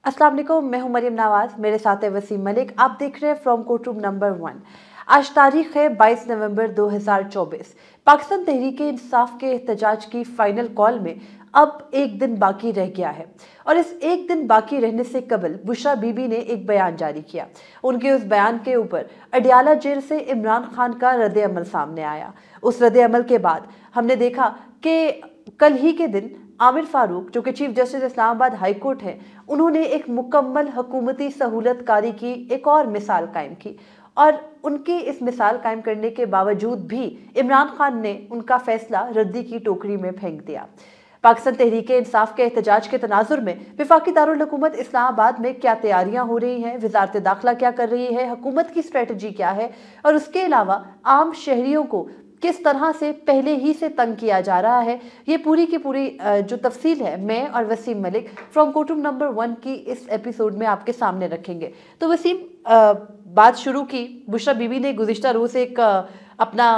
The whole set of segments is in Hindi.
अस्सलाम वालेकुम, मैं हूं मरियम नवाज, मेरे साथ है वसीम मलिक। आप देख रहे हैं फ्रॉम कोर्टरूम नंबर 1। आज तारीख है 22 नवंबर 2024। पाकिस्तान तहरीक इंसाफ के एहतजाज की फाइनल कॉल में अब एक दिन बाकी रह गया है और इस एक दिन बाकी रहने से कबल बुशरा बीबी ने एक बयान जारी किया। उनके उस बयान के ऊपर अडियाला जेल से इमरान खान का रद्द अमल सामने आया। उस रद्द अमल के बाद हमने देखा कि कल ही के दिन आमिर फारूक, जो कि chief justice Islamabad high court है, उन्होंने एक मुकम्मल हुकूमती सहूलतकारी की एक और मिसाल कायम की और उनकी इस मिसाल कायम करने के बावजूद भी इमरान खान ने उनका फैसला रद्दी की टोकरी में फेंक दिया। पाकिस्तान तहरीक इंसाफ के एहतजाज के तनाजुर में वफाकी दारुल हुकूमत इस्लामाबाद में क्या तैयारियां हो रही हैं, वजारत दाखिला क्या कर रही है, हुकूमत की स्ट्रेटजी क्या है और उसके अलावा आम शहरियों को किस तरह से पहले ही से तंग किया जा रहा है, ये पूरी की पूरी जो तफसील है मैं और Wasim Malik from courtroom number 1 की इस एपिसोड में आपके सामने रखेंगे। तो वसीम, बात शुरू की, बुशरा बीबी ने गुज़िश्ता रोज़ एक अपना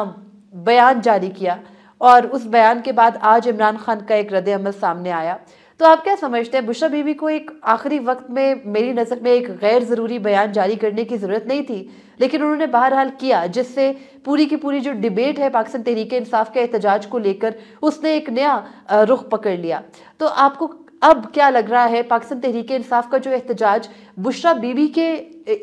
बयान जारी किया और उस बयान के बाद आज इमरान खान का एक रद्द अमल सामने आया। तो आप क्या समझते हैं, बुशरा बीबी को एक आखिरी वक्त में मेरी नज़र में एक गैर ज़रूरी बयान जारी करने की ज़रूरत नहीं थी, लेकिन उन्होंने बहरहाल किया, जिससे पूरी की पूरी जो डिबेट है पाकिस्तान तहरीक इंसाफ के एहतजाज को लेकर, उसने एक नया रुख पकड़ लिया। तो आपको अब क्या लग रहा है, पाकिस्तान तहरीक इंसाफ का जो एहतजाज बुशरा बीबी के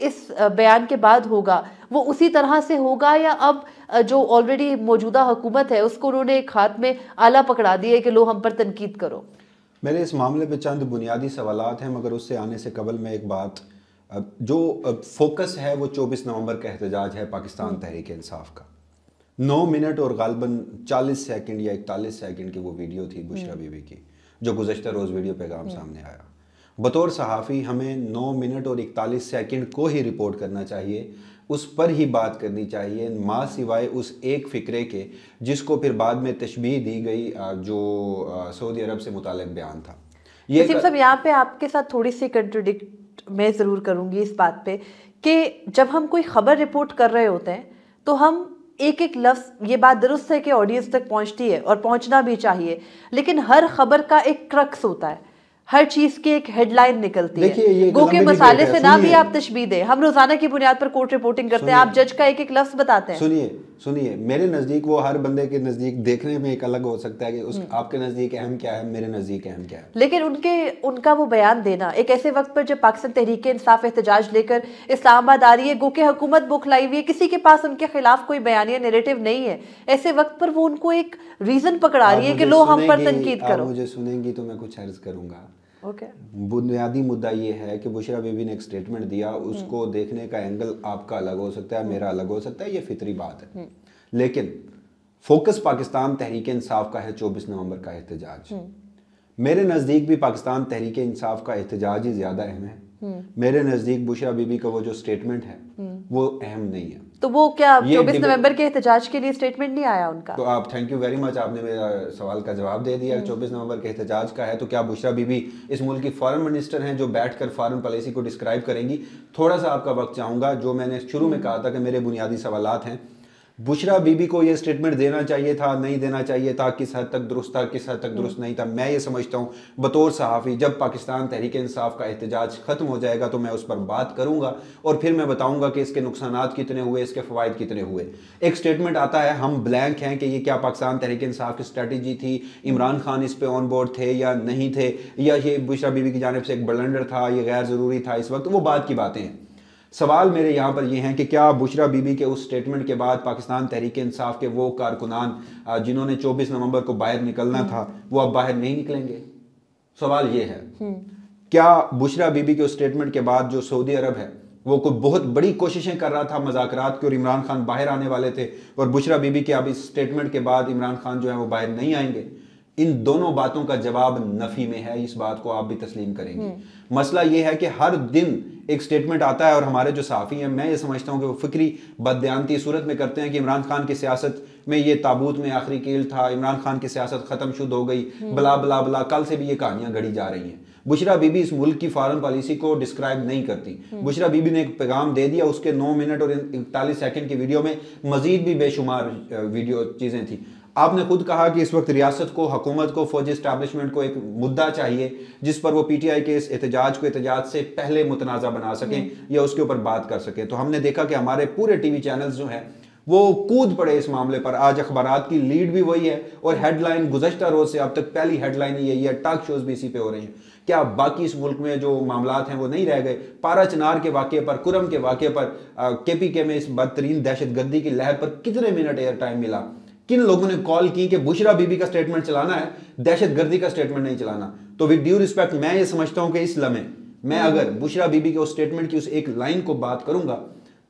इस बयान के बाद होगा वो उसी तरह से होगा या अब जो ऑलरेडी मौजूदा हुकूमत है उसको उन्होंने एक हाथ में आला पकड़ा दिया कि लो हम पर तनकीद करो? मेरे इस मामले पे चंद बुनियादी सवालात हैं, मगर उससे आने से कबल मैं एक बात, जो फोकस है वो 24 नवंबर का एहतजाज है पाकिस्तान तहरीक इंसाफ का। 9 मिनट और गालबन 40 सेकंड या 41 सेकंड की वो वीडियो थी बुशरा बीबी की, जो गुज़श्ता रोज़ वीडियो पैगाम सामने आया। बतौर सहाफ़ी हमें 9 मिनट और 41 सेकंड को ही रिपोर्ट करना चाहिए, उस पर ही बात करनी चाहिए, माँ सिवाय उस एक फ़िक्रे के जिसको फिर बाद में तशबीह दी गई, जो सऊदी अरब से मुताल्लिक़ बयान था। ये सब यहाँ पे आपके साथ थोड़ी सी कंट्रोडिक्ट मैं ज़रूर करूँगी इस बात पे कि जब हम कोई ख़बर रिपोर्ट कर रहे होते हैं तो हम एक एक लफ्ज़, ये बात दुरुस्त है कि ऑडियंस तक पहुँचती है और पहुँचना भी चाहिए, लेकिन हर खबर का एक क्रक्स होता है, हर चीज की एक हेडलाइन निकलती है। गो के मसाले से ना भी आप तशबीह दें, हम रोजाना की बुनियाद पर कोर्ट रिपोर्टिंग करते हैं, आप जज का एक एक लफ्ज बताते हैं। सुनिए, मेरे नजदीक, वो हर बंदे के नजदीक देखने में एक अलग हो सकता है कि उस आपके नजदीक अहम क्या है, मेरे नजदीक अहम क्या है, लेकिन उनका वो बयान देना एक ऐसे वक्त पर जब पाकिस्तान तहरीक इंसाफ एहतजाज लेकर इस्लामाबाद आ रही है, गो के हुकूमत बुखलाई हुई है, किसी के पास उनके खिलाफ कोई बयानिया नैरेटिव नहीं है, ऐसे वक्त पर वो उनको एक रीजन पकड़ा रही है कि लो हम पर तनकीद करो। मुझे सुनेंगी तो मैं कुछ अर्ज करूंगा। Okay. बुनियादी मुद्दा ये है कि बुशरा बीबी ने एक स्टेटमेंट दिया, उसको देखने का एंगल आपका अलग हो सकता है, मेरा अलग हो सकता है, ये फितरी बात है, लेकिन फोकस पाकिस्तान तहरीक इंसाफ का है 24 नवंबर का एहतजाज। मेरे नज़दीक भी पाकिस्तान तहरीक इंसाफ का एहतजाज ही ज़्यादा अहम है। मेरे नज़दीक बुशरा बीबी का वो जो स्टेटमेंट है वो अहम नहीं है। तो वो क्या 24 नवंबर के एहतजाज के लिए स्टेटमेंट नहीं आया उनका? तो आप, थैंक यू वेरी मच, आपने मेरा सवाल का जवाब दे दिया। 24 नवंबर के एहतजाज का है तो क्या बुशरा बीबी इस मुल्क की फॉरेन मिनिस्टर हैं जो बैठकर फॉरेन पॉलिसी को डिस्क्राइब करेंगी? थोड़ा सा आपका वक्त चाहूँगा। जो मैंने शुरू में कहा था कि मेरे बुनियादी सवालात हैं, बुशरा बीबी को ये स्टेटमेंट देना चाहिए था, नहीं देना चाहिए था, किस हद तक दुरुस्त था, किस हद तक दुरुस्त नहीं था। मैं ये समझता हूँ बतौर सहाफ़ी, जब पाकिस्तान तहरीक इंसाफ का एहतजाज ख़त्म हो जाएगा तो मैं उस पर बात करूँगा और फिर मैं बताऊँगा कि इसके नुकसानात कितने हुए, इसके फ़वाइद कितने हुए। एक स्टेटमेंट आता है, हम ब्लैंक हैं कि ये क्या पाकिस्तान तहरीक इंसाफ की स्ट्रेटजी थी, इमरान खान इस पर ऑन बोर्ड थे या नहीं थे, या ये बुशरा बीबी की जानिब से एक ब्लंडर था, ये गैर ज़रूरी था इस वक्त, वो बात की बातें हैं। सवाल मेरे यहाँ पर ये हैं कि क्या बुशरा बीबी के उस स्टेटमेंट के बाद पाकिस्तान तहरीक इंसाफ के वो कारकुनान जिन्होंने 24 नवंबर को बाहर निकलना था वो अब बाहर नहीं निकलेंगे? सवाल ये है, क्या बुशरा बीबी के उस स्टेटमेंट के बाद जो सऊदी अरब है वो कोई बहुत बड़ी कोशिशें कर रहा था मुज़ाकरात की और इमरान खान बाहर आने वाले थे, और बुशरा बीबी के अब इस स्टेटमेंट के बाद इमरान खान जो है वो बाहर नहीं आएंगे? इन दोनों बातों का जवाब नफी में है, इस बात को आप भी तस्लीम करेंगे। मसला यह है कि हर दिन एक स्टेटमेंट आता है और हमारे जो सहाफ़ी हैं, मैं ये समझता हूँ कि वो फिक्री बदयानती सूरत में करते हैं कि इमरान खान की सियासत में ये ताबूत में आखिरी कील था, इमरान खान की सियासत ख़त्म शुद्ध हो गई, बला बला बला, कल से भी ये कहानियाँ गढ़ी जा रही हैं। बुशरा बीबी इस मुल्क की फॉरेन पॉलिसी को डिस्क्राइब नहीं करती। बुशरा बीबी ने एक पैगाम दे दिया, उसके 9 मिनट और 41 सेकंड की वीडियो में मजीद भी बेशुमार वीडियो चीज़ें थी। आपने खुद कहा कि इस वक्त रियासत को, हुकूमत को, फौजी इस्टेब्लिशमेंट को एक मुद्दा चाहिए जिस पर वो पीटीआई के इस एहतजाज को एहतजाज से पहले मुतनाज़ा बना सकें या उसके ऊपर बात कर सकें। तो हमने देखा कि हमारे पूरे टीवी चैनल्स जो हैं वो कूद पड़े इस मामले पर। आज अखबारात की लीड भी वही है और हेडलाइन गुज़श्ता रोज से अब तक पहली हेडलाइन यही है, टॉक शोज भी इसी पे हो रहे हैं। क्या बाकी इस मुल्क में जो मामलात हैं वो नहीं रह गए? पारा चिनार के वाक़े पर, कुरम के वाक़े पर, केपीके में इस बदतरीन दहशतगर्दी की लहर पर कितने मिनट एयर टाइम मिला? किन लोगों ने कॉल की कि बुशरा बीबी का स्टेटमेंट चलाना है, दहशतगर्दी का स्टेटमेंट नहीं चलाना? तो विद ड्यू रिस्पेक्ट मैं ये समझता हूं कि इस लम्हे मैं अगर बुशरा बीबी के उस स्टेटमेंट की उस एक लाइन को बात करूंगा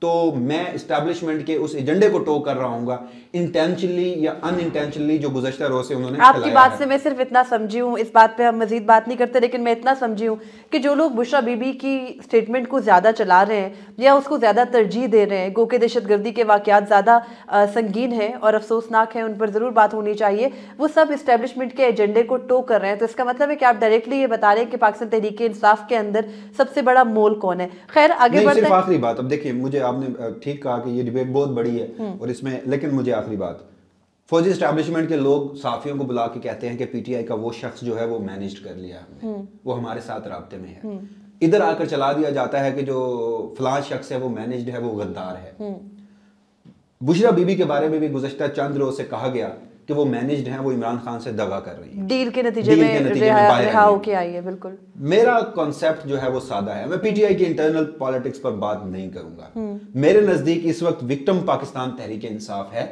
तो मैं इस्टेब्लिशमेंट के उस एजेंडे को टो कर रहा हूँ, इंटेंशनली या अनइंटेंशनली, जो गुज़श्ता रोज से उन्होंने आपकी बात से मैं सिर्फ इतना समझी हूँ, इस बात पे हम मजीद बात नहीं करते, लेकिन मैं इतना समझी हूँ कि जो लोग बुशरा बीबी की स्टेटमेंट को ज़्यादा चला रहे हैं या उसको ज़्यादा तरजीह दे रहे हैं, गो के दहशतगर्दी के वाक़यात ज़्यादा संगीन हैं और अफसोसनाक हैं, उन पर ज़रूर बात होनी चाहिए, वो सब इस्टेब्लिशमेंट के एजेंडे को टो कर रहे हैं। तो इसका मतलब है कि आप डायरेक्टली ये बता रहे हैं कि पाकिस्तान तहरीक इंसाफ के अंदर सबसे बड़ा मोल कौन है। खैर आगे बढ़ते हैं। आखिरी बात, अब देखिए, मुझे आपने ठीक कहा कि ये डिबेट बहुत बड़ी है और इसमें, लेकिन मुझे आखिरी बात, फौजी एस्टैब्लिशमेंट के लोग साफियों को बुला के कहते हैं कि पीटीआई का वो शख्स जो है वो मैनेज कर लिया हमने, वो हमारे साथ राब्ते में है। इधर आकर चला दिया जाता है कि जो फलां शख्स है वो मैनेज्ड है, वो गद्दार है। बुशरा बीबी के बारे में भी गुज़श्ता चंद रोज से कहा गया कि वो मैनेज्ड हैं, वो इमरान खान से दगा कर रही है, डील के नतीजे में रिहा होके आई है। बिल्कुल मेरा कॉन्सेप्ट जो है वो सादा है। मैं पीटीआई की इंटरनल पॉलिटिक्स पर बात नहीं करूंगा। मेरे नजदीक इस वक्त विक्टिम पाकिस्तान तहरीक इंसाफ है।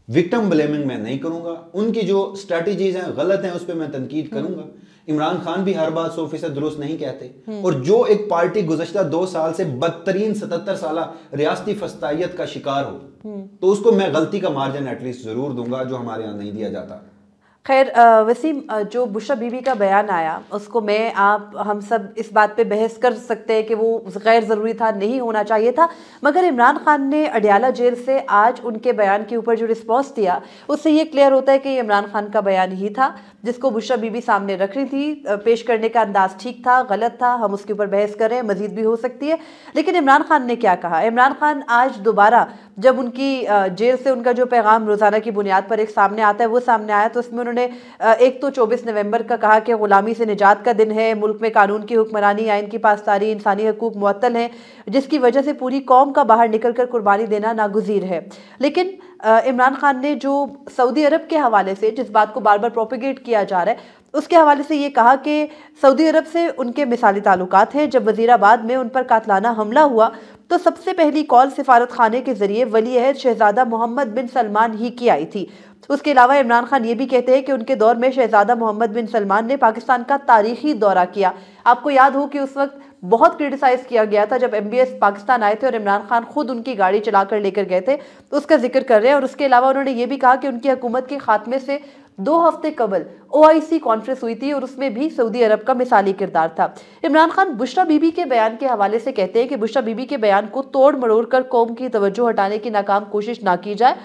विक्टिम ब्लेमिंग मैं नहीं करूंगा, उनकी जो स्ट्रेटजीज हैं गलत हैं उस पर मैं तनकीद करूंगा। इमरान खान भी हर बात 100% दुरुस्त नहीं कहते और जो एक पार्टी गुज़श्ता 2 साल से बदतरीन 77 साल रियासती फस्तायत का शिकार हो तो उसको मैं गलती का मार्जिन एटलीस्ट जरूर दूंगा, जो हमारे यहाँ नहीं दिया जाता। खैर वसीम, जो बुशरा बीबी का बयान आया उसको मैं आप हम सब इस बात पे बहस कर सकते हैं कि वो गैर ज़रूरी था, नहीं होना चाहिए था, मगर इमरान खान ने अडियाला जेल से आज उनके बयान के ऊपर जो रिस्पॉन्स दिया उससे ये क्लियर होता है कि ये इमरान खान का बयान ही था जिसको बुशरा बीबी सामने रख रही थी। पेश करने का अंदाज ठीक था, गलत था, हम उसके ऊपर बहस कर रहे हैं, मजीद भी हो सकती है। लेकिन इमरान खान ने क्या कहा? इमरान खान आज दोबारा जब उनकी जेल से उनका जो पैगाम रोज़ाना की बुनियाद पर एक सामने आता है वो सामने आया, तो उसमें उन्होंने एक तो 24 नवंबर का कहा कि गुलामी से निजात का दिन है, मुल्क में कानून की हुक्मरानी, आइन की पासदारी, इंसानी हकूक मुअत्तल हैं, जिसकी वजह से पूरी कौम का बाहर निकल कर कुर्बानी देना नागुज़ीर है। लेकिन इमरान खान ने जो सऊदी अरब के हवाले से जिस बात को बार बार प्रोपेगेट किया जा रहा है उसके हवाले से ये कहा कि सऊदी अरब से उनके मिसाली ताल्लुकात हैं। जब वज़ीराबाद में उन पर कातलाना हमला हुआ तो सबसे पहली कॉल सिफारत खाने के जरिए वली अहद शहजादा मोहम्मद बिन सलमान ही की आई थी। उसके अलावा इमरान खान ये भी कहते हैं कि उनके दौर में शहजादा मोहम्मद बिन सलमान ने पाकिस्तान का तारीखी दौरा किया। आपको याद हो कि उस वक्त बहुत क्रिटिसाइज किया गया था जब MBS पाकिस्तान आए थे और इमरान खान खुद उनकी गाड़ी चलाकर लेकर गए थे, तो उसका जिक्र कर रहे हैं। और उसके अलावा उन्होंने ये भी कहा कि उनकी हुकूमत के खात्मे से 2 हफ्ते कबल OIC कॉन्फ्रेंस हुई थी और उसमें भी सऊदी अरब का मिसाली किरदार था। इमरान खान बुशरा बीबी के बयान के हवाले से कहते हैं कि बुशरा बीबी के बयान को तोड़ मरोड़ कर कौम की तवज्जो हटाने की नाकाम कोशिश ना की जाए,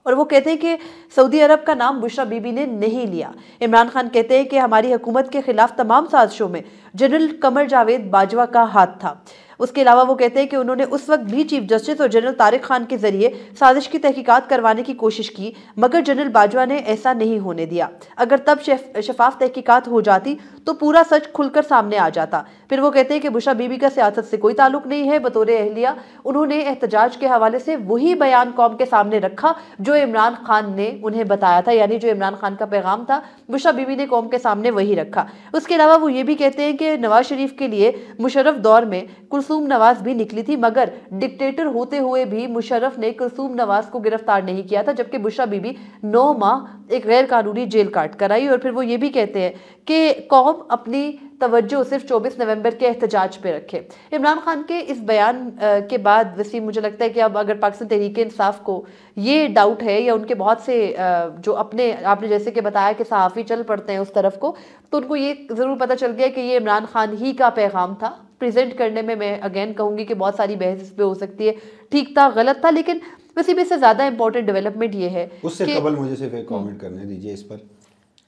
और वो कहते हैं कि सऊदी अरब का नाम बुशरा बीबी ने नहीं लिया। इमरान खान कहते हैं कि हमारी हुकूमत के खिलाफ तमाम साजिशों में जनरल कमर जावेद बाजवा का हाथ था। उसके अलावा वो कहते हैं कि उन्होंने उस वक्त भी चीफ जस्टिस और जनरल तारिक खान के जरिए साजिश की तहकीकात करवाने की कोशिश की, मगर जनरल बाजवा ने ऐसा नहीं होने दिया। अगर तब शफाफ तहकीकात हो जाती तो पूरा सच खुलकर सामने आ जाता। फिर वो कहते हैं कि बुशरा बीबी का सियासत से कोई ताल्लुक नहीं है। बतौर अहलिया उन्होंने एहतजाज के हवाले से वही बयान कौम के सामने रखा जो इमरान खान ने उन्हें बताया था, यानी जो इमरान खान का पैगाम था बुशरा बीबी ने कौम के सामने वही रखा। उसके अलावा वो ये भी कहते हैं कि नवाज शरीफ के लिए मुशर्रफ दौर में कुलसूम नवाज भी निकली थी, मगर डिक्टेटर होते हुए भी मुशर्रफ ने कुलसूम नवाज को गिरफ्तार नहीं किया था, जबकि बुशरा बीबी 9 माह एक गैर कानूनी जेल काट कर आई। और फिर वो ये भी कहते हैं कि कौम अपनी तवज्जो सिर्फ 24 नवंबर के एहतजाज पे रखे। इमरान खान के इस बयान के बाद वसीम, मुझे लगता है कि अब अगर पाकिस्तान तहरीक इंसाफ को ये डाउट है या उनके बहुत से जो अपने आपने जैसे कि बताया कि सहाफ़ी चल पड़ते हैं उस तरफ को, तो उनको ये ज़रूर पता चल गया कि ये इमरान खान ही का पैगाम था। प्रेजेंट करने में मैं अगेन कहूँगी कि बहुत सारी बहस इस पर हो सकती है, ठीक था, गलत था, लेकिन वैसे भी इससे ज़्यादा इंपॉर्टेंट डेवलपमेट ये है। उससे कबल मुझे सिर्फ एक कमेंट करने दीजिए इस पर।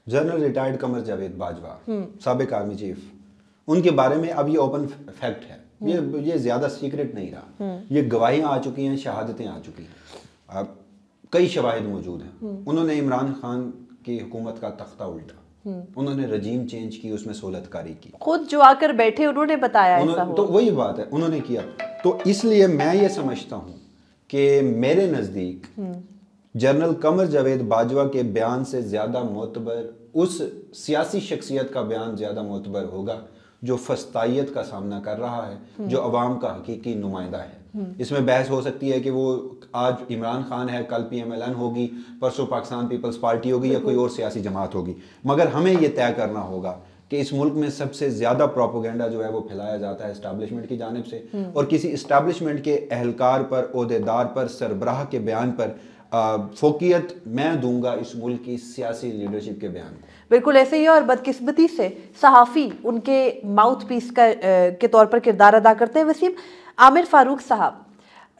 जनरल रिटायर्ड कमर जावेद बाजवा, साबिक आर्मी चीफ, उनके बारे में अब ये ओपन फैक्ट है, ये ज़्यादा सीक्रेट नहीं रहा, ये गवाहियाँ आ चुकी हैं, शहादतें आ चुकी हैं। अब कई शवाहिद मौजूद हैं। उन्होंने इमरान खान की हुकूमत का तख्ता उल्टा, उन्होंने रजीम चेंज की, उसमें सहूलतकारी की, खुद जो आकर बैठे उन्होंने बताया ऐसा तो वही बात है, उन्होंने किया। तो इसलिए मैं ये समझता हूँ कि मेरे नज़दीक जनरल कमर जावेद बाजवा के बयान से ज़्यादा मोतबर उस सियासी शख्सियत का बयान ज़्यादा मोतबर होगा जो फस्तायत का सामना कर रहा है, जो अवाम का हकीकी नुमाइंदा है। इसमें बहस हो सकती है कि वो आज इमरान खान है, कल PMLN होगी, परसों पाकिस्तान पीपल्स पार्टी होगी या कोई और सियासी जमात होगी, मगर हमें ये तय करना होगा कि इस मुल्क में सबसे ज़्यादा प्रोपोगेंडा जो है वो फैलाया जाता है इस्टेब्लिशमेंट की जानिब से, और किसी इस्टेब्लिशमेंट के अहलकार पर, ओहदेदार पर, सरबराह के बयान पर फोकियत मैं दूंगा इस मुल्क की सियासी लीडरशिप के बयान को। बिल्कुल ऐसे ही, और बदकिस्मती से सहाफ़ी उनके माउथ पीस के तौर पर किरदार अदा करते हैं। वसीम, आमिर फारूक साहब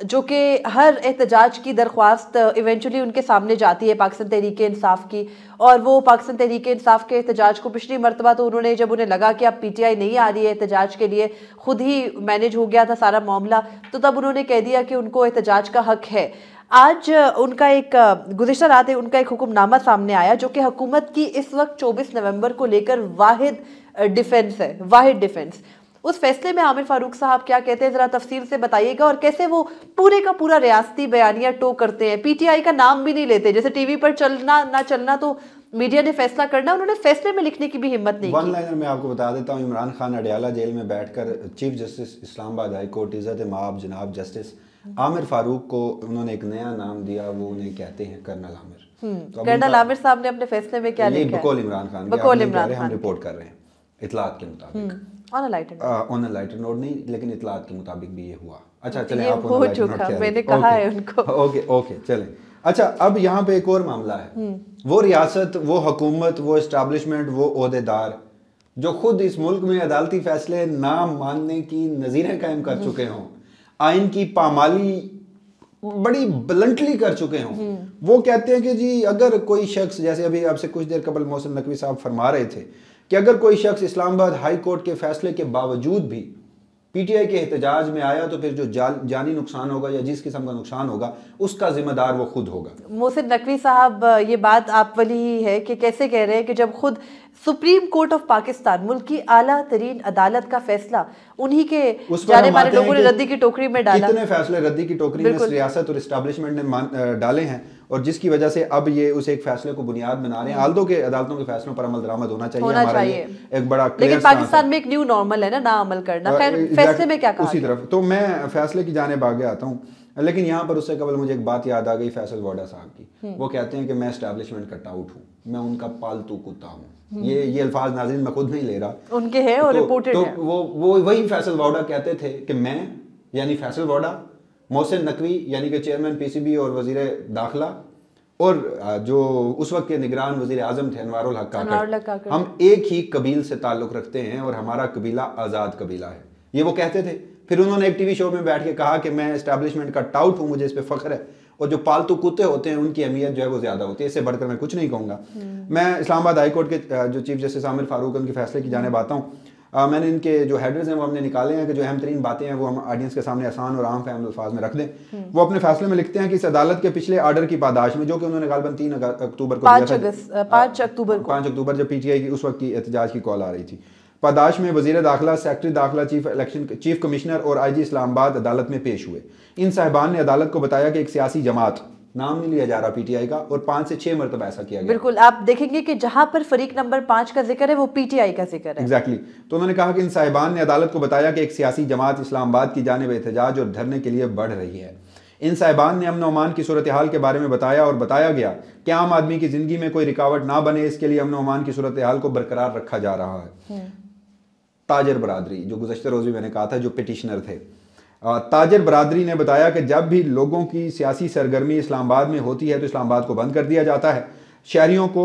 जो कि हर एहतजाज की दरख्वास्त इवेंचुअली उनके सामने जाती है पाकिस्तान तहरीक इंसाफ की, और वो पाकिस्तान तहरीक इंसाफ के एहतजाज को पिछली मरतबा तो उन्होंने, जब उन्हें लगा कि अब PTI नहीं आ रही है एहतजाज के लिए, खुद ही मैनेज हो गया था सारा मामला, तो तब उन्होंने कह दिया कि उनको एहतजाज का हक है। आज उनका एक गुज़िश्ता रात है उनका एक हुक्मनामा सामने आया जो कि हुकूमत की इस वक्त 24 नवंबर को लेकर वाहिद डिफेंस है, वाहिद डिफेंस। उस फैसले में आमिर फारूक साहब क्या कहते हैं, जरा तफसील से बताइएगा, और कैसे वो पूरे का पूरा रियासती बयानिया टो करते हैं, PTI का नाम भी नहीं लेते, जैसे टीवी पर चलना ना चलना तो मीडिया ने फैसला करना, उन्होंने फैसले में लिखने की भी हिम्मत नहीं की। वन लाइनर मैं आपको बता देता हूँ, इमरान खान अडयाला जेल में बैठकर chief justice Islamabad high court इज़्ज़त माब जनाब जस्टिस आमिर फारूक को उन्होंने एक नया नाम दिया, वो उन्हें कहते हैं कर्नल आमिर। तो कर्नल आमिर साहब ने अपने फैसले में क्या लिखा है? बकौल इमरान खान, बकौल इमरान खान हम रिपोर्ट कर रहे हैं इतलात के मुताबिक, ऑन अ लाइटर नोट नहीं, लेकिन इतलात के मुताबिक भी ये हुआ। अच्छा चलें, आप हो चुका, मैंने कहा है उनको। ओके चलें। अच्छा, अब यहाँ पे एक और मामला है, वो रियासत, वो हुकूमत, वो इस्टेब्लिशमेंट, वो ओहदेदार जो खुद इस मुल्क में अदालती फैसले ना मानने की नज़ीरें कायम कर चुके हों, आइन की पामाली बड़ी ब्लंटली कर चुके हों, वो कहते हैं कि जी अगर कोई शख्स, जैसे अभी आपसे कुछ देर कबल मोहसिन नकवी साहब फरमा रहे थे कि अगर कोई शख्स इस्लामाबाद हाई कोर्ट के फैसले के बावजूद भी PTI के एहतजाज में आया तो फिर जो जानी नुकसान होगा या जिस किस्म का नुकसान होगा उसका जिम्मेदार वो खुद होगा। मोहसिन नकवी साहब, ये बात आप वाली ही है कि कैसे कह रहे हैं कि जब खुद सुप्रीम कोर्ट ऑफ पाकिस्तान, मुल्क की आला तरीन अदालत का फैसला उन्हीं के जाने माने लोगों ने रद्दी की टोकरी में डाला। कितने फैसले रद्दी की टोकरी में रियासत और एस्टेब्लिशमेंट ने डाले हैं, और जिसकी वजह से अब ये उस एक फैसले को बुनियाद बना रहे हैं। आल्दो के अदालतों के फैसलों पर अमल दरामद होना चाहिए, हमारा ये एक बड़ा, लेकिन पाकिस्तान में एक न्यू नॉर्मल है ना अमल करना। खैर, फैसले में क्या कहा उसी तरफ, तो मैं फैसले की जानिब आगे आता हूँ, लेकिन यहाँ पर उससे कबल मुझे एक बात याद आ गई फैसल वोडा साहब की। वो कहते हैं कि मैं एस्टेब्लिशमेंट कट आउट हूँ, मैं उनका पालतू कुत्ता हूँ। ये अल्फाज नाज़रीन मैं खुद नहीं ले रहा, उनके हैं और रिपोर्टेड है। वो वही फैसल वोडा कहते थे कि मैं, यानी फैसल वोडा, मोहसिन नकवी यानी कि चेयरमैन PCB और वजीर दाखिला, और जो उस वक्त के निगरान वजीर आजम थे अनवारुल हक काकड़, हम एक ही कबील से ताल्लुक़ रखते हैं और हमारा कबीला आज़ाद कबीला है, ये वो कहते थे। फिर उन्होंने एक TV शो में बैठ के कहा कि मैं एस्टेब्लिशमेंट का टाउट हूँ, मुझे इस पर फ़ख्र है, और जो पालतू कुत्ते होते हैं उनकी अहमियत जो है वो ज़्यादा होती है, इससे बढ़कर मैं कुछ नहीं कहूँगा। मैं इस्लामाबाद हाई कोर्ट के जो चीफ जस्टिस आमिर फारूक उनके फैसले की जानिब आता हूँ। मैंने इनके जो हेडर्स हैं वो हमने निकाले हैं कि जो अहम तरीन बातें हैं वो हम ऑडियंस के सामने आसान और आम फहम अल्फाज में रख दें। वो अपने फैसले में लिखते हैं कि इस अदालत के पिछले आर्डर की पादाश में, जो कि उन्होंने गालिबन 3 अक्टूबर को 5 अक्टूबर जब PTI की उस वक्त की एहतजाज की कॉल आ रही थी, पादाश में वजीर दाखिला, सेक्रेटरी दाखिला, चीफ कमिश्नर और IG इस्लामाबाद अदालत में पेश हुए। इन साहिबान ने अदालत को बताया कि एक सियासी जमात, नाम नहीं लिया जा रहा PTI का, और 5 से 6 मरतबा ऐसा किया गया। बिल्कुल, आप देखेंगे कि जहां पर फरीक नंबर 5 का जिक्र है वो PTI का जिक्र है। एग्जैक्टली। तो उन्होंने कहा कि इन साहिबान ने अदालत को बताया कि एक सियासी जमात इस्लामाबाद की जानिब एहतजाज और धरने के लिए बढ़ रही है। इन साहिबान ने अमन अमान की सूरत हाल के बारे में बताया और बताया गया कि आम आदमी की जिंदगी में कोई रुकावट ना बने, इसके लिए अमन अमान की सूरत हाल को बरकरार रखा जा रहा है। ताजर बरादरी, जो गुज़श्ता रोज़ भी मैंने कहा था जो पिटिशनर थे, ताजर बरादरी ने बताया कि जब भी लोगों की सियासी सरगर्मी इस्लामाबाद में होती है तो इस्लामाबाद को बंद कर दिया जाता है, शहरियों को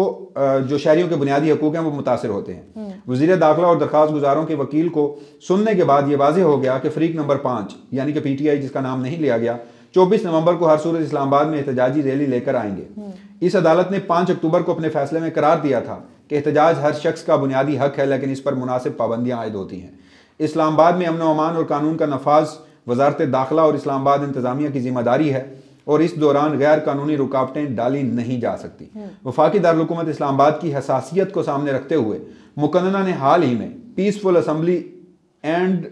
जो शहरियों के बुनियादी हकूक़ हैं वो मुतासर होते हैं। वज़ीर दाखिला और दरख्वास्त गुजारों के वकील को सुनने के बाद ये वाज़ेह हो गया कि फरीक नंबर 5 यानी कि PTI जिसका नाम नहीं लिया गया 24 नवंबर को हर सूरत इस्लामाबाद में एहतजाजी रैली लेकर आएंगे। इस अदालत ने 5 अक्टूबर को अपने फैसले में करार दिया था कि एहतजाज हर शख्स का बुनियादी हक है, लेकिन इस पर मुनासिब पाबंदियाँ आयद होती हैं। इस्लामाबाद में अमन व अमान और कानून का नफाज वजारत दाखिला और इस्लामाबाद इंतज़ामिया की जिम्मेदारी है। और इस दौरान गैर कानूनी रुकावटें डाली नहीं जा सकती। वफाकी दारुल-हुकूमत इस्लामाबाद की हसासियत को सामने रखते हुए मुकन्नना ने हाल ही में पीसफुल असेंबली एंड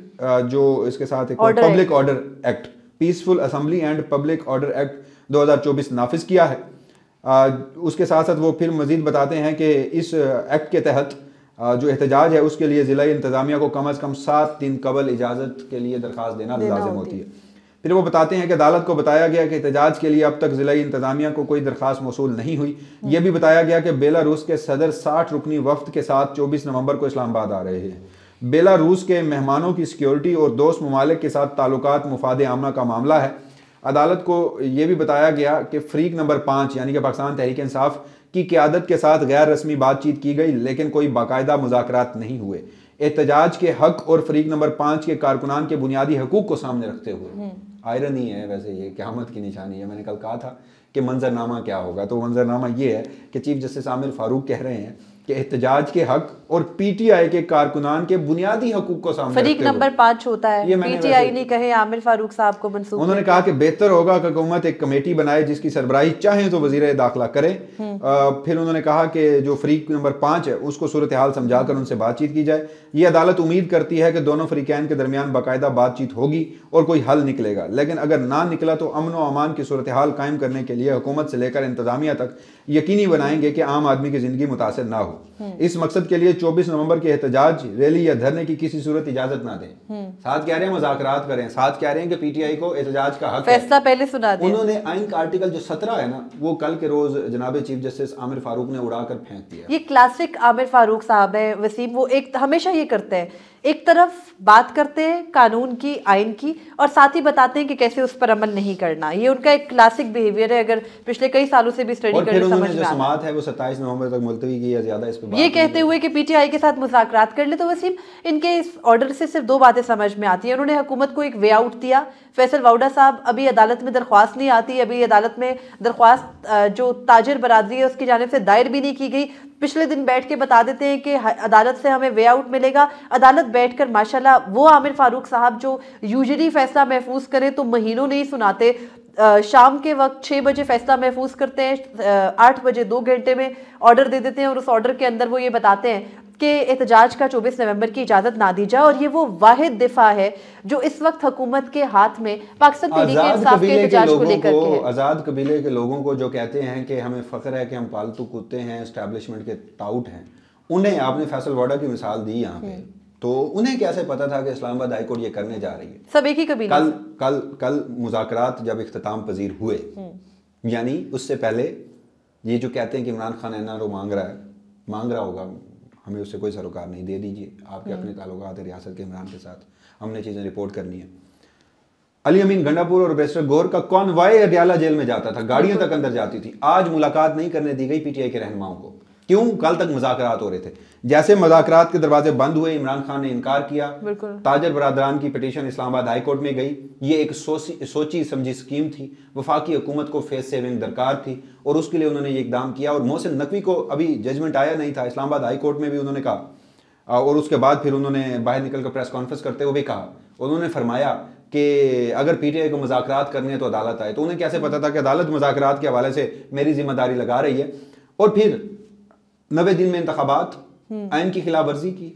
जो इसके साथ एक public order act, peaceful assembly and public order act 2024 नाफिज किया है। उसके साथ साथ वो फिर मजीद बताते हैं कि इस एक्ट के तहत जो एहतजाज है उसके लिए ज़िला इंतज़ामिया को कम अज़ कम 7 दिन कबल इजाज़त के लिए दरख्वास्त देना लाजिम होती है। फिर वो बताते हैं कि अदालत को बताया गया कि एहतजाज के लिए अब तक ज़िला इंतज़ामिया को कोई दरख्वास्त मौसूल नहीं हुई। यह भी बताया गया कि बेलारूस के सदर 60 रुकनी वफ्द के साथ 24 नवंबर को इस्लामाबाद आ रहे हैं। बेलारूस के मेहमानों की सिक्योरिटी और दोस्त ममालिक के साथ ताल्लुकात मुफाद आमना का मामला है। अदालत को यह भी बताया गया कि फ़रीक नंबर 5 यानी कि पाकिस्तान तहरीक इंसाफ की क़यादत के साथ गैर रस्मी बातचीत की गई, लेकिन कोई बाकायदा मुज़ाकरात नहीं हुए। एहतजाज के हक और फ़रीक नंबर 5 के कारकुनान के बुनियादी हकूक़ को सामने रखते हुए, आयरनी है वैसे ये क़यामत की निशानी है। मैंने कल कहा था कि मंजरनामा क्या होगा, तो मंजरनामा ये है कि चीफ जस्टिस आमिर फारूक कह रहे हैं कि एहतजाज के हक और पीटीआई के कारकुनान के बुनियादी हकूक को सामने फरीक नंबर 5 होता है, पीटीआई नहीं कहे आमिर फारूक साहब को मंसूब। उन्होंने कहा कि बेहतर होगा कि हुकूमत एक कमेटी बनाए जिसकी सरबराही चाहे तो वजीर दाखिला करे। फिर उन्होंने कहा कि जो फरीक नंबर 5 है उसको सूरत हाल समझाकर उनसे बातचीत की जाए। ये अदालत उम्मीद करती है कि दोनों फरीकैन के दरमियान बाकायदा बातचीत होगी और कोई हल निकलेगा, लेकिन अगर ना निकला तो अमन व अमान की सूरत हाल कायम करने के लिए हुकूमत से लेकर इंतजामिया तक यकीनी बनाएंगे कि आम आदमी की जिंदगी मुतासर ना हो। इस मकसद के लिए 24 नवंबर के एहतजाज, रैली या धरने की किसी सूरत इजाजत ना दें। साथ कह रहे हैं मुज़ाकरात करें, साथ कह रहे हैं कि पीटीआई को एहतजाज का हक फैसला पहले सुना दें। उन्होंने आइन का आर्टिकल जो 17 है ना, वो कल के रोज जनाब चीफ जस्टिस आमिर फारूक ने उड़ाकर फेंक दिया। ये क्लासिक आमिर फारूक साहब है वसीम, वो एक हमेशा ये करते हैं, एक तरफ बात करते हैं कानून की, आइन की, और साथ ही बताते हैं कि कैसे उस पर अमल नहीं करना। ये उनका एक क्लासिक बिहेवियर है, अगर पिछले कई सालों से भी स्टडी करके समझ में समाअत है वो 27 नवंबर तक मुलतवी की या ज्यादा इस पे ये कहते हुए कि पीटीआई के साथ मुज़ाकरात कर ले। तो वसीम, इनके इस ऑर्डर से सिर्फ 2 बातें समझ में आती है। उन्होंने हुकूमत को एक वे आउट दिया। फैसल वाउडा साहब, अभी अदालत में दरख्वास्त नहीं आती, अभी अदालत में दरख्वास्त जो ताजर बरादरी है उसकी जानिब से दायर भी नहीं की गई। पिछले दिन बैठ के बता देते हैं कि अदालत से हमें वे आउट मिलेगा। अदालत बैठकर माशाल्लाह वो आमिर फारूक साहब जो यूजुअली फैसला महफूज करें तो महीनों नहीं सुनाते, शाम के वक्त 6 बजे फैसला महफूज करते हैं, 8 बजे 2 घंटे में ऑर्डर दे देते हैं, और उस ऑर्डर के अंदर वो ये बताते हैं कि एहतजाज का 24 नवंबर की इजाज़त ना दी जाए। और ये वो वाहिद दिफा है जो इस वक्त हुकूमत के हाथ में पाकिस्तान तहरीक इंसाफ के एहतजाज को लेकर के है। आज़ाद कबीले के लोगों को जो कहते हैं कि हमें फ़ख्र है कि हम पालतू कुत्ते हैं, एस्टैब्लिशमेंट के ताउट हैं, उन्हें आपने फैसल वाडा की मिसाल दी यहाँ पे, तो उन्हें कैसे पता था कि इस्लामाबाद हाई कोर्ट ये करने जा रही है? सब एक ही कबीले। कल मुज़ाकरात जब इख्तिताम पजीर हुए, यानी उससे पहले ये जो कहते हैं कि इमरान खान एनआरओ मांग रहा होगा, हमें उससे कोई सरोकार नहीं, दे दीजिए, आपके अपने ताल्लुकात है रियासत के इमरान के साथ, हमने चीज़ें रिपोर्ट करनी है। अली अमीन गंडापुर और बैरिस्टर गौर का कॉन्वॉय अडयाला जेल में जाता था, गाड़ियां तक अंदर जाती थी। आज मुलाकात नहीं करने दी गई पीटीआई के रहनुमाओं को। क्यों? कल तक मुज़ाकरात हो रहे थे। जैसे मुज़ाकरात के दरवाजे बंद हुए, इमरान खान ने इनकार किया, ताजर बरादरान की पिटीशन इस्लामाबाद हाई कोर्ट में गई। ये एक सोची समझी स्कीम थी, वफाकी हुकूमत को फेस सेविंग दरकार थी और उसके लिए उन्होंने ये इकदाम किया। और मोहसिन नकवी को अभी जजमेंट आया नहीं था, इस्लामाबाद हाई कोर्ट में भी उन्होंने कहा, और उसके बाद फिर उन्होंने बाहर निकल कर प्रेस कॉन्फ्रेंस करते हुए भी कहा, उन्होंने फरमाया कि अगर पीटीआई को मुज़ाकरात करने हैं तो अदालत आए। तो उन्हें कैसे पता था कि अदालत मुज़ाकरात के हवाले से मेरी जिम्मेदारी लगा रही है? और फिर 90 दिन में इंतखाबात, आइन की खिलाफ वर्जी की,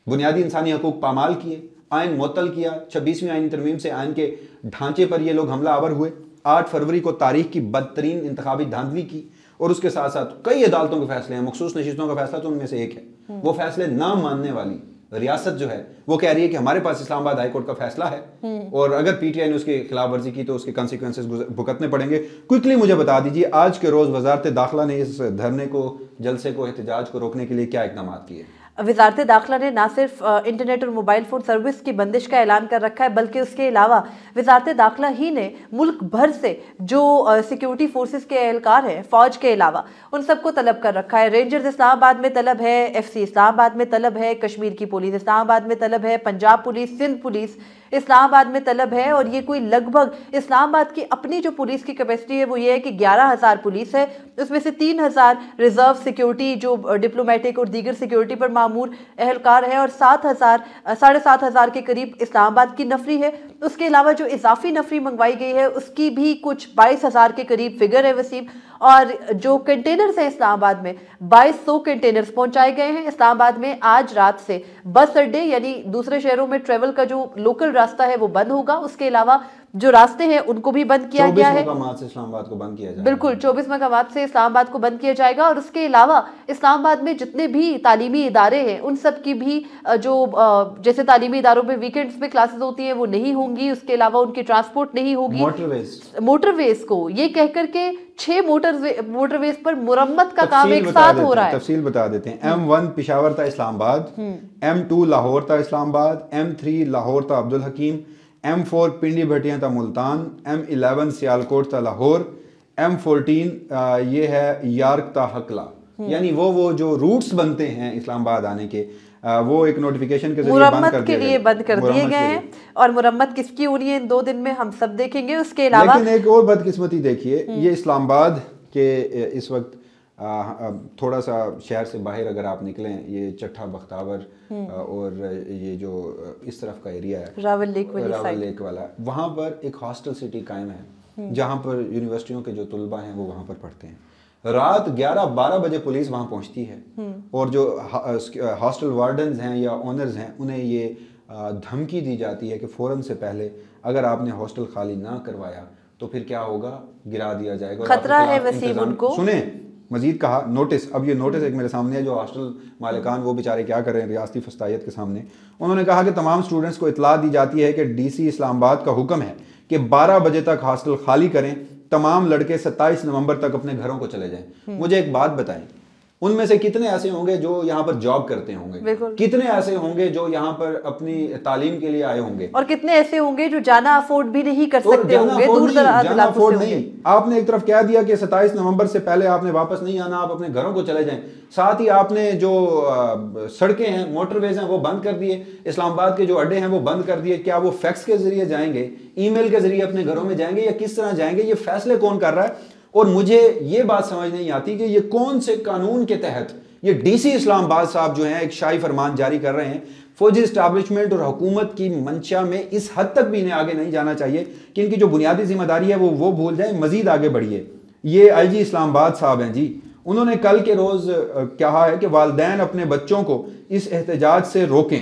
बुनियादी इंसानी हकूक पामाल किए, आइन मुअत्तल किया, 26वीं आइन तरमीम से आइन के ढांचे पर ये लोग हमला आवर हुए, 8 फरवरी को तारीख की बदतरीन इंतखाबी धांधली की, और उसके साथ साथ कई अदालतों के फैसले हैं, मखसूस नशिस्तों का फैसला तो उनमें से एक है। वो फैसले ना मानने वाली रियासत जो है वो कह रही है कि हमारे पास इस्लामाबाद हाई कोर्ट का फैसला है, और अगर पीटीआई ने उसकी खिलाफ वर्जी की तो उसके कॉन्सिक्वेंसेस भुगतने पड़ेंगे। क्विकली मुझे बता दीजिए, आज के रोज वजारत दाखिला ने इस धरने को, जलसे को, एहतजाज को रोकने के लिए क्या इकदाम किए? वजारत दाखिला ने ना सिर्फ इंटरनेट और मोबाइल फ़ोन सर्विस की बंदिश का ऐलान कर रखा है, बल्कि उसके अलावा वजारत दाखिला ही ने मुल्क भर से जो सिक्योरिटी फोर्सेस के एहलकार हैं, फ़ौज के अलावा, उन सबको तलब कर रखा है। रेंजर्स इस्लामाबाद में तलब है, एफसी इस्लामाबाद में तलब है, कश्मीर की पुलिस इस्लामाबाद में तलब है, पंजाब पुलिस, सिंध पुलिस इस्लामाबाद में तलब है। और ये कोई लगभग इस्लामाबाद की अपनी जो पुलिस की कैपेसिटी है वो ये है कि 11,000 पुलिस है, उसमें से 3,000 रिजर्व सिक्योरिटी जो डिप्लोमेटिक और दीगर सिक्योरिटी पर मामूर एहलकार है, और 7,000 साढ़े 7,000 के करीब इस्लामाबाद की नफरी है। उसके अलावा जो इजाफी नफरी मंगवाई गई है उसकी भी कुछ 22,000 के करीब फिगर है वसीम। और जो कंटेनर्स हैं इस्लामाबाद में 2200 कंटेनर्स पहुंचाए गए हैं। इस्लामाबाद में आज रात से बस अड्डे यानी दूसरे शहरों में ट्रेवल का जो लोकल रास्ता है वो बंद होगा। उसके अलावा जो रास्ते हैं उनको भी बंद किया गया है। 24 मकामात से इस्लामाबाद को बंद किया जाएगा। बिल्कुल, 24 मकामात से इस्लामाबाद को बंद किया जाएगा। और उसके अलावा इस्लामाबाद में जितने भी तालीमी इदारे हैं उन सब की भी जो जैसे तालीमी इदारों में वीकेंड्स में क्लासेस होती हैं वो नहीं होंगी। उसके अलावा उनकी ट्रांसपोर्ट नहीं होगी। मोटरवेज को ये कहकर के 6 मोटरवेज पर मुरम्मत का काम एक साथ हो रहा है। तफसील बता देते हैं। M1 पिशावर था इस्लामाबाद, M2 लाहौर था इस्लामाबाद, M3 लाहौर था अब्दुल हकीम, M4 पिंडी भटिया था मुल्तान, M11 सियालकोट था लाहौर, M14 ये है यार्क था हकला। यानी वो जो रूट्स बनते हैं इस्लामाबाद आने के वो एक नोटिफिकेशन के जरिए मुरम्मत के लिए बंद कर दिए गए हैं। और मुरम्मत किसकी हो रही है इन 2 दिन में हम सब देखेंगे। उसके अलावा लेकिन एक और बदकिस्मती देखिए, ये इस्लामाबाद के इस वक्त थोड़ा सा शहर से बाहर अगर आप निकलें, ये चट्ठा बख्तावर और ये जो इस तरफ का एरिया है रावल लेक वाला, वहाँ पर एक हॉस्टल सिटी कायम है जहाँ पर यूनिवर्सिटियों के जो तुलबा हैं वो वहाँ पर पढ़ते हैं। रात 11-12 बजे पुलिस वहाँ पहुँचती है और जो हॉस्टल वार्डन्स हैं या ओनर्स हैं उन्हें ये धमकी दी जाती है कि फ़ौरन से पहले अगर आपने हॉस्टल खाली ना करवाया तो फिर क्या होगा, गिरा दिया जाएगा। खतरा है वसीम उनको। सुने मजीद कहा नोटिस, अब ये नोटिस एक मेरे सामने है जो हॉस्टल मालिकान वो बेचारे क्या कर रहे हैं रियासती फस्तायत के सामने। उन्होंने कहा कि तमाम स्टूडेंट्स को इतला दी जाती है कि DC इस्लामाबाद का हुक्म है कि 12 बजे तक हॉस्टल खाली करें, तमाम लड़के 27 नवंबर तक अपने घरों को चले जाएं। मुझे एक बात बताएं, उनमें से कितने ऐसे होंगे जो यहाँ पर जॉब करते होंगे, कितने ऐसे होंगे जो यहाँ पर अपनी तालीम के लिए आए होंगे, और कितने ऐसे होंगे जो जाना अफोर्ड भी नहीं कर सकते होंगे, दूर दराज से होंगे। आपने एक तरफ कह दिया कि 27 नवंबर से पहले आपने वापस नहीं आना, आप अपने घरों को चले जाएं। साथ ही आपने जो सड़कें हैं, मोटरवेज हैं वो बंद कर दिए, इस्लामाबाद के जो अड्डे हैं वो बंद कर दिए। क्या वो फैक्स के जरिए जाएंगे, ईमेल के जरिए अपने घरों में जाएंगे या किस तरह जाएंगे, ये फैसले कौन कर रहा है? और मुझे ये बात समझ नहीं आती कि ये कौन से कानून के तहत ये DC इस्लामाबाद साहब जो हैं एक शाही फरमान जारी कर रहे हैं। फौजी इस्टेब्लिशमेंट और हुकूमत की मंशा में इस हद तक भी इन्हें आगे नहीं जाना चाहिए कि इनकी जो बुनियादी जिम्मेदारी है वो भूल जाए, मजीद आगे बढ़िए। ये IG इस्लामाबाद साहब हैं जी, उन्होंने कल के रोज कहा है कि वालिदैन अपने बच्चों को इस एहतजाज से रोकें,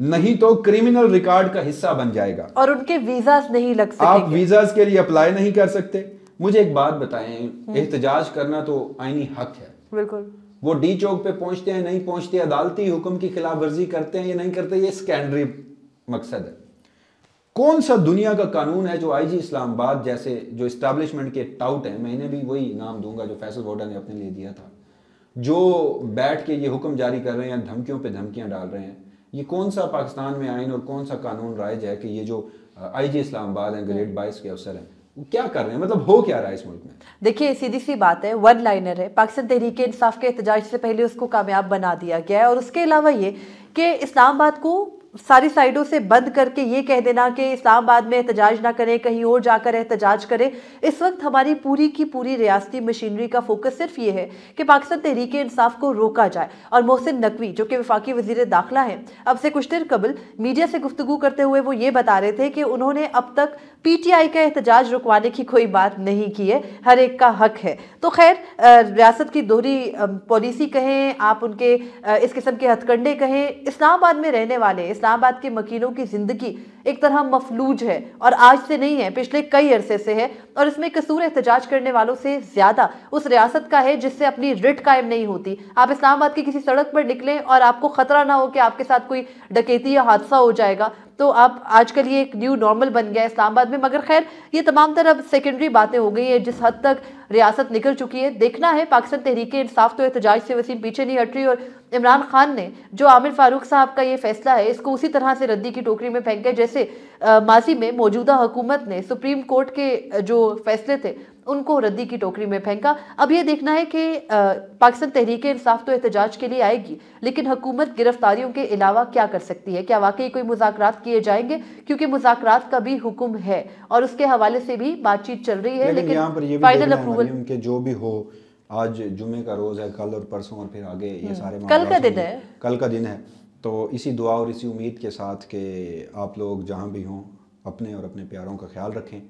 नहीं तो क्रिमिनल रिकॉर्ड का हिस्सा बन जाएगा और उनके वीजास नहीं लग सकेंगे। आप वीजास के लिए अप्लाई नहीं कर सकते। मुझे एक बात बताएं, एहतजाज करना तो आईनी हक है, बिल्कुल। वो D चौक पे पहुंचते हैं नहीं पहुंचते, अदालती हुक्म की खिलाफ वर्जी करते हैं या नहीं करते, ये सेकेंडरी मकसद है। कौन सा दुनिया का कानून है जो IG इस्लामाबाद जैसे जो इस्टेब्लिशमेंट के टाउट हैं, मैं इन्हें भी वही नाम दूंगा जो फैसल वोडा ने अपने लिए दिया था, जो बैठ के ये हुक्म जारी कर रहे हैं, धमकियों पे धमकियां डाल रहे हैं। ये कौन सा पाकिस्तान में आइन और कौन सा कानून राइज है कि ये जो IG इस्लामाबाद हैं, ग्रेड 22 के अफसर हैं, क्या कर रहे हैं? मतलब हो क्या रहा है इस मुल्क में? देखिए सीधी सी बात है, वन लाइनर है, पाकिस्तान तहरीक इंसाफ के एहतजाज से पहले उसको कामयाब बना दिया गया है। और उसके अलावा ये कि इस्लामाबाद को सारी साइडों से बंद करके ये कह देना कि इस्लामाबाद में एहतजाज ना करें, कहीं और जाकर एहतजाज करें। इस वक्त हमारी पूरी की पूरी रियासती मशीनरी का फोकस सिर्फ ये है कि पाकिस्तान तहरीक इंसाफ को रोका जाए। और मोहसिन नकवी जो कि वफाकी वजीर दाखिला हैं, अब से कुछ देर कबल मीडिया से गुफ्तगू करते हुए वो ये बता रहे थे कि उन्होंने अब तक PTI का एहतजाज रुकवाने की कोई बात नहीं की है, हर एक का हक है। तो खैर रियासत की दोहरी पॉलिसी कहें आप, उनके इस किस्म के हथकंडे कहें, इस्लामाबाद में रहने वाले इस्लामाबाद के मकीनों की जिंदगी एक तरह मफलूज है और आज से नहीं है, पिछले कई अरसे से है। और इसमें कसूर एहतजाज करने वालों से ज्यादा उस रियासत का है जिससे अपनी रिट कायम नहीं होती। आप इस्लामाबाद की किसी सड़क पर निकलें और आपको खतरा ना हो कि आपके साथ कोई डकैती या हादसा हो जाएगा, तो आप आजकल ये एक न्यू नॉर्मल बन गया है इस्लामाबाद में। मगर खैर ये तमाम तरह सेकेंडरी बातें हो गई है जिस हद तक रियासत निकल चुकी है। देखना है, पाकिस्तान तहरीक इंसाफ तो एहतजाज से वसीम पीछे नहीं हट रही और इमरान खान ने जो आमिर फारूक साहब का ये फैसला है इसको उसी तरह से रद्दी की टोकरी में फेंका जैसे माजी में मौजूदा हुकूमत ने सुप्रीम कोर्ट के जो फैसले थे उनको रद्दी की टोकरी में फेंका। अब ये देखना है कि पाकिस्तान तहरीक इंसाफ तो एहतजाज के लिए आएगी, लेकिन हुकूमत गिरफ्तारियों के अलावा क्या कर सकती है? क्या वाकई कोई मुज़ाकरात किए जाएंगे? क्योंकि मुज़ाकरात का भी हुक्म है और उसके हवाले से भी बातचीत चल रही है, लेकिन फाइनल अप्रूवल के जो भी हो, आज जुमे का रोज है, कल और परसों और फिर आगे ये सारे कल का दिन है, कल का दिन है। तो इसी दुआ और इसी उम्मीद के साथ कि आप लोग जहाँ भी हों अपने और अपने प्यारों का ख्याल रखें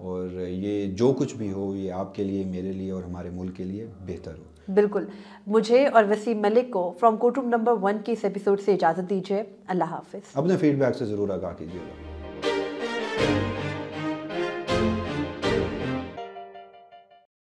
और ये जो कुछ भी हो ये आपके लिए, मेरे लिए और हमारे मुल्क के लिए बेहतर हो। बिल्कुल। मुझे और वसीम मलिक को फ्रॉम कोर्टरूम नंबर 1 के इस एपिसोड से इजाज़त दीजिए। अल्लाह हाफिज़। अपने फीडबैक से ज़रूर आगाह कीजिएगा।